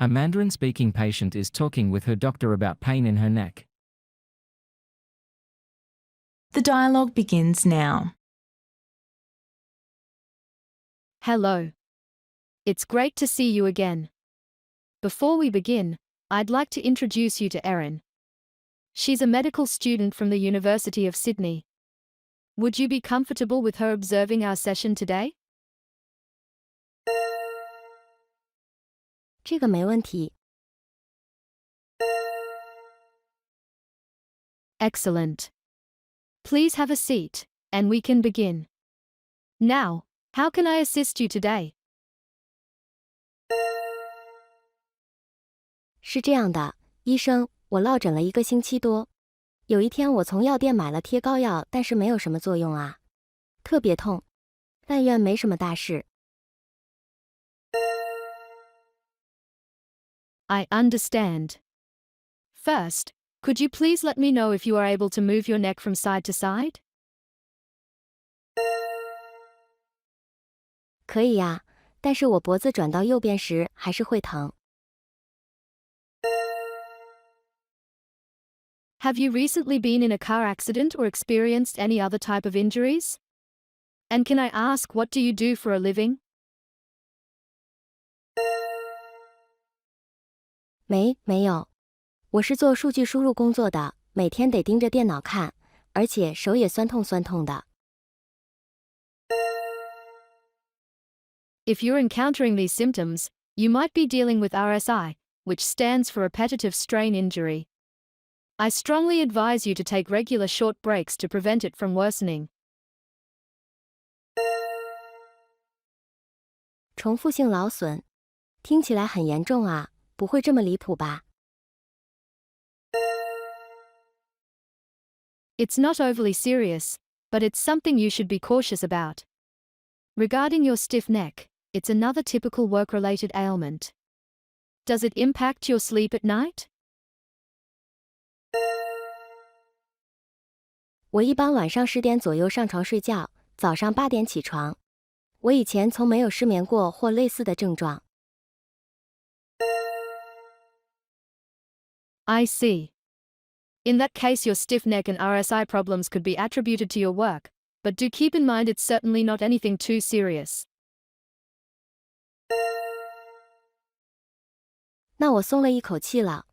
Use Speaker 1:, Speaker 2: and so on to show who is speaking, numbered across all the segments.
Speaker 1: A Mandarin-speaking patient is talking with her doctor about pain in her neck.
Speaker 2: The dialogue begins now.
Speaker 3: Hello. It's great to see you again. Before we begin, I'd like to introduce you to Erin. She's a medical student from the University of Sydney. Would you be comfortable with her observing our session today?
Speaker 4: 这个没问题。
Speaker 3: Excellent. Please have a seat, and we can begin. Now, how can I assist you today?
Speaker 4: 是这样的，医生，我落枕了1个星期多。有一天我从药店买了贴膏药，但是没有什么作用啊，特别痛。但愿没什么大事。
Speaker 3: I understand. First, could you please let me know if you are able to move your neck from side to side?
Speaker 4: 可以呀，但是我脖子转到右边时还是会疼。
Speaker 3: Have you recently been in a car accident or experienced any other type of injuries? And can I ask, what do you do for a living?
Speaker 4: 没有，我是做数据输入工作的，每天得盯着电脑看，而且手也酸痛的。
Speaker 3: If you're encountering these symptoms, you might be dealing with RSI, which stands for repetitive strain injury. I strongly advise you to take regular short breaks to prevent it from worsening.
Speaker 4: 重复性劳损，听起来很严重啊，不会这么离谱吧？
Speaker 3: It's not overly serious, but it's something you should be cautious about. Regarding your stiff neck, it's another typical work-related ailment. Does it impact your sleep at night?
Speaker 4: 我一般晚上10点左右上床睡觉，早上8点起床。我以前从没有失眠过或类似的症状。
Speaker 3: I see. In that case, your stiff neck and RSI problems could be attributed to your work, but do keep in mind it's certainly not anything too serious.
Speaker 4: 那我松了一口气了。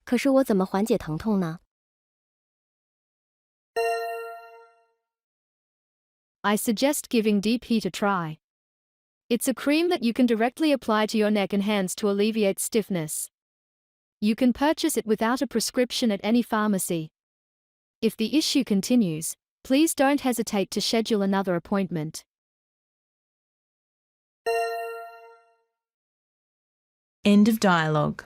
Speaker 4: 可是我怎么缓解疼痛呢？
Speaker 3: I suggest giving Deep Heat a try. It's a cream that you can directly apply to your neck and hands to alleviate stiffness. You can purchase it without a prescription at any pharmacy. If the issue continues, please don't hesitate to schedule another appointment.
Speaker 2: End of dialogue.